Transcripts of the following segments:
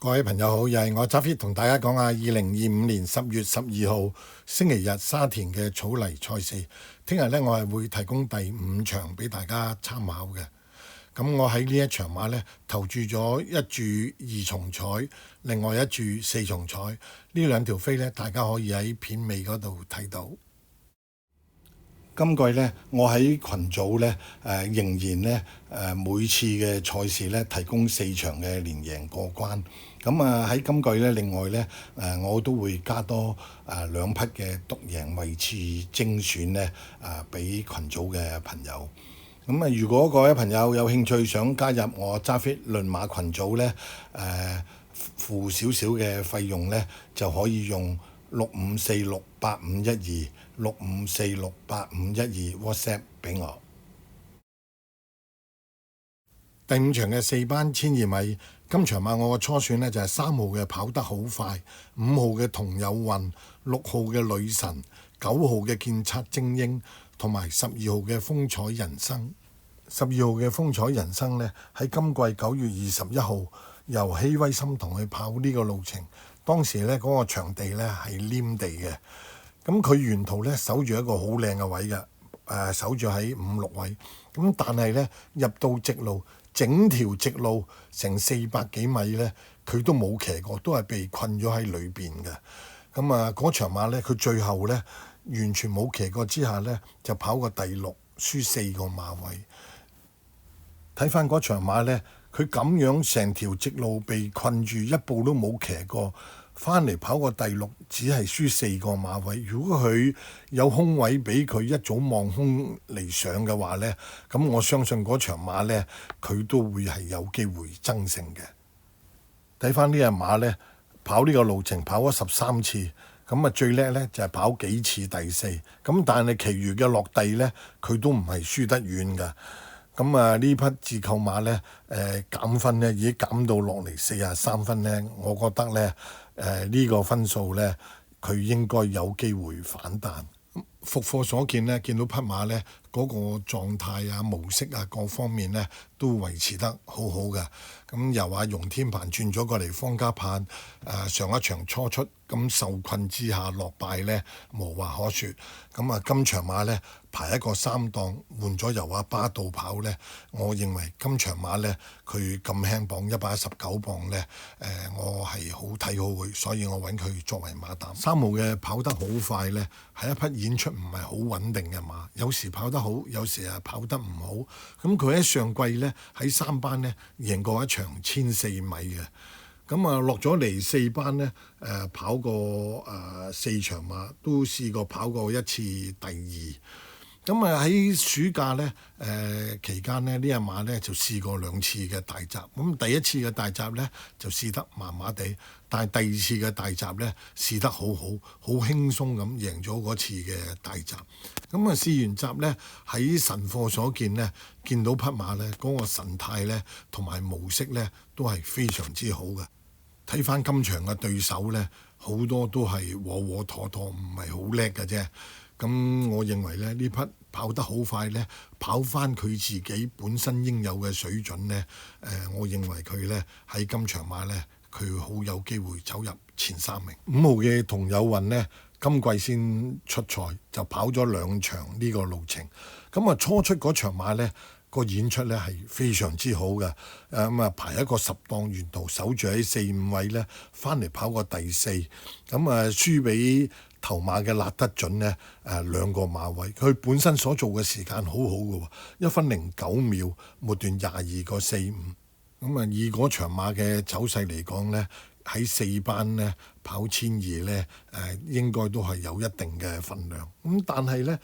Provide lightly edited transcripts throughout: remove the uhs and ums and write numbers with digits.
各位朋友好，又係我揸 fit 同大家講下2025年10月12號星期日沙田嘅草泥賽事。聽日呢，我係會提供第5場俾大家參考嘅。咁我喺呢一場馬呢，投注咗一注2重彩，另外一注4重彩。呢兩條飛呢，大家可以喺片尾嗰度睇到。今季呢，我喺群組呢，仍然呢，每次嘅賽事呢，提供4場嘅連贏過關。咁喺今季呢，另外呢，我都會加多2匹嘅獨贏位次精選呢，俾群組嘅朋友。咁如果各位朋友有興趣想加入我揸 fit 論馬群組呢，付少少嘅費用呢，就可以用65468512 65468512 WhatsApp 俾我。第5場嘅4班1200米，今場馬我個初選呢就係3號嘅跑得好快，5號嘅同有運，6號嘅女神，9號嘅建測精英，同埋12號嘅風采人生。12號嘅風采人生呢，喺今季9月21號由希威森同佢跑呢個路程，當時呢嗰個場地呢係黏地嘅。咁佢沿途呢守住一個好靚嘅位嘅，守住喺5、6位。咁但係呢，入到直路，整條直路成400幾米呢，佢都冇騎過，都係被困咗喺裏邊嘅。咁嗰場馬呢，佢最後呢完全冇騎過之下呢，就跑過第6，輸4個馬位。睇翻嗰場馬呢，佢咁樣成條直路被困住，一步都冇騎過。翻嚟跑過第6，只係輸4個馬位。如果佢有空位俾佢一早望空嚟上嘅話呢，咁我相信嗰場馬呢，佢都會係有機會爭勝嘅。睇翻呢隻馬呢，跑呢個路程跑咗13次，咁最叻呢就係跑幾次第4。咁但係其餘嘅落地呢，佢都唔係輸得遠㗎。咁呢匹自購馬呢，減分呢已經減到落嚟43分呢，我覺得呢，呢個分數呢，佢應該有機會反彈。復課所見呢，見到匹馬呢嗰個狀態啊、模式啊各方面呢都維持得好好嘅。咁由容天鵬轉咗過嚟方家柏，上一場初出，咁受困之下落敗呢，無話可説。咁今場馬呢，排一個3檔，換咗由巴道跑呢，我認為今場馬呢，佢咁輕磅119磅呢，我係好睇好佢，所以我揾佢作為馬膽。3號嘅跑得好快呢，係一匹演出唔係好穩定嘅馬，有時跑得好，有時跑得唔好。咁佢喺上季呢，喺3班呢，贏過一場1400米嘅。咁落咗嚟4班呢，跑過4場馬，都試過跑過一次第2。咁喺暑假呢，期間呢，呢隻馬呢就試過2次嘅大閘。咁第一次嘅大閘呢就試得麻麻地，但係第2次嘅大閘呢試得好好，好輕鬆咁贏咗嗰次嘅大閘。咁試完閘呢，喺神課所見呢，見到匹馬呢嗰個神態呢同埋模式呢都係非常之好嘅。睇翻今場嘅對手呢，好多都係和和妥妥，唔係好叻嘅啫。咁我認為呢，呢匹跑得好快呢，跑翻佢自己本身應有嘅水準呢，我認為佢呢喺今場馬呢，佢好有機會走入前3名。5號嘅同有運呢，今季先出賽就跑咗2場呢個路程。咁初出嗰場馬呢，個演出呢係非常之好嘅。排一個10檔，沿途守住喺4、5位呢，翻嚟跑過第4。輸俾頭馬嘅辣得準呢，2個馬位，佢本身所做嘅時間好好嘅喎，1分09秒，末段22個45。以嗰場馬嘅走勢嚟講呢，喺4班呢跑1200呢，應該都係有一定嘅分量。但係呢，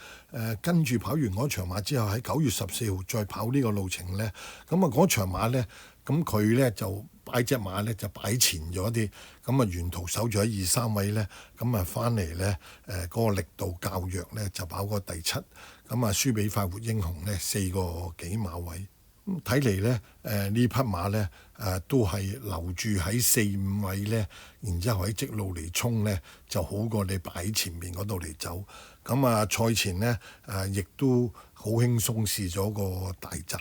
跟住跑完嗰場馬之後，喺9月14號再跑呢個路程呢，嗰場馬呢，咁佢呢就擺隻馬呢就擺前咗啲，沿途守住喺2、3位呢，翻嚟呢，嗰個力度較弱呢，就跑過第7，輸俾快活英雄呢4個幾馬位。睇嚟咧，呢匹馬咧都係留住喺4、5位咧，然之後喺直路嚟衝咧，就好過你擺喺前面嗰度嚟走。咁賽前咧亦都好輕鬆試咗個大閘。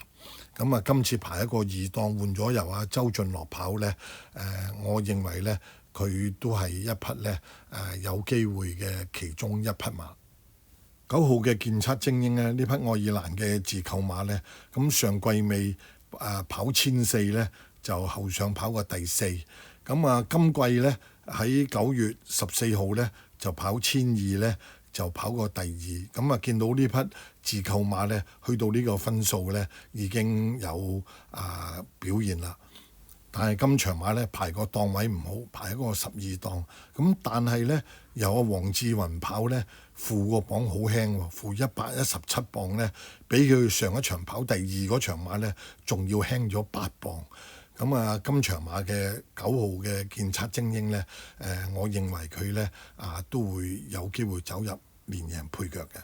咁今次排一個2檔，換咗由周俊樂跑咧，我認為咧佢都係一匹咧有機會嘅其中一匹馬。9號嘅健策精英咧，呢匹愛爾蘭嘅自購馬咧，咁上季尾跑1400咧，就後上跑過第4。咁今季咧喺9月14號咧就跑1200咧，就跑過第2。咁見到呢匹自購馬咧，去到呢個分數咧已經有表現啦。但係今場馬咧排個檔位唔好，排一個12檔。咁但係咧由黃志雲跑咧，負個磅好輕喎，負117磅咧，比佢上一場跑第2嗰場馬咧，仲要輕咗8磅。咁今場馬嘅9號嘅健策精英咧，我認為佢咧都會有機會走入連贏配腳嘅。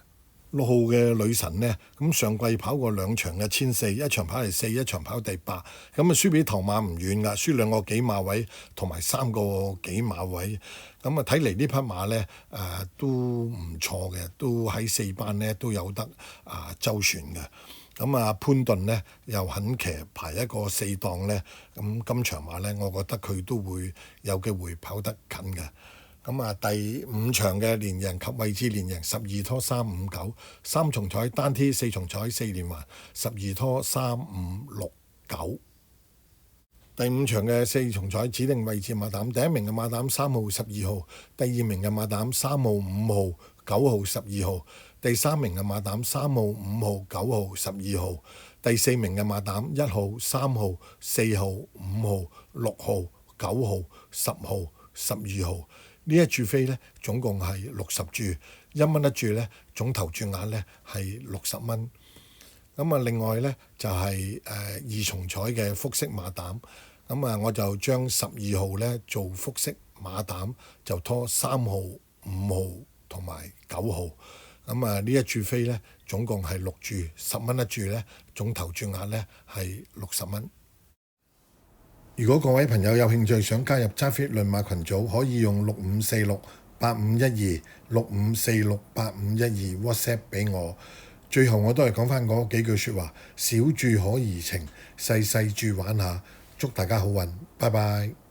6號嘅女神呢，咁上季跑過2場嘅1400，一場跑第4，一場跑第8，咁輸俾頭馬唔遠㗎，輸2個幾馬位同埋3個幾馬位。咁睇嚟呢匹馬呢都唔錯嘅，都喺4班呢都有得周旋嘅。咁潘頓呢又肯騎，排一個4檔呢，咁今場馬呢，我覺得佢都會有機會跑得近嘅。咁第5場嘅連贏及位置連贏12拖359，三重彩單 T 4重彩4連環12拖3569。第5場嘅4重彩指定位置馬膽，第1名嘅馬膽3號12號，第2名嘅馬膽3號5號9號12號，第3名嘅馬膽3號5號9號12號，第4名嘅馬膽1號3號4號5號6號9號10號12號。呢一注飛咧總共係60注，1蚊一注咧，總投注額咧係60蚊。另外咧就係2重彩嘅複式馬膽，我就將12號咧做複式馬膽，就拖3號、5號同埋9號。呢一注飛咧總共係6注，10蚊一注咧，總投注額咧係60蚊。如果各位朋友有興趣想加入揸 fit 論馬群組，可以用6546851265468512 WhatsApp 俾我。最後我都係講翻嗰幾句説話：小注可怡情，細細注玩下。祝大家好運，拜拜。